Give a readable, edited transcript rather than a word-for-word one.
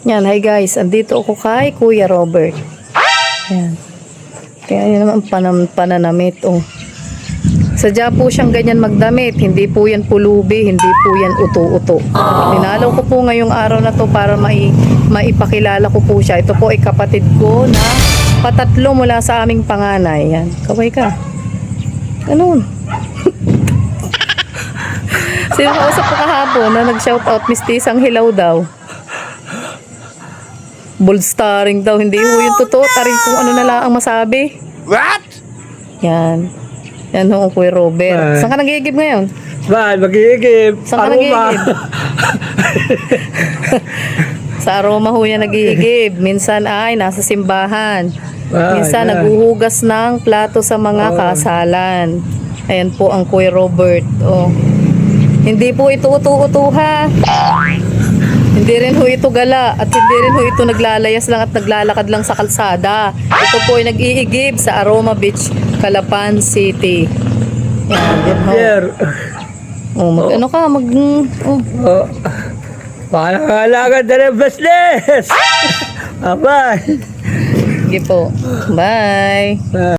Yan, hi guys. Andito ako kay Kuya Robert. Yan. Kaya yun naman pananamit. Oh. Sadya po siyang ganyan magdamit. Hindi po yan pulubi. Hindi po yan uto-uto. Dinalaw ko po ngayong araw na to para maipakilala ko po siya. Ito po ay kapatid ko na patatlo mula sa aming panganay. Yan. Kaway ka. Ganun. Sino kausap ko kahapon na nag-shoutout Mistisang Hilaw daw. Bold starring daw. Hindi ho yung totoo. Taring kung ano na lang ang masabi. What? Yan. Yan ho, Kuya Robert. Saan ka nag-iigib ngayon? Ba, mag-iigib. Saan ka nag-iigib? Sa Aroma ho yan nag-iigib. Minsan ay nasa simbahan. Minsan naguhugas ng plato sa mga kasalan. Ayan po ang Kuya Robert. Oh. Hindi po ito utu-utuha. Hindi rin ho ito gala. At hindi rin ho ito naglalayas lang at naglalakad lang sa kalsada. Ito po ay nag-iigib sa Aroma Beach, Calapan City. Yan ho. Oh, ano ka? Oh. Pakalakan na rin business! Bye! Sige po. Bye.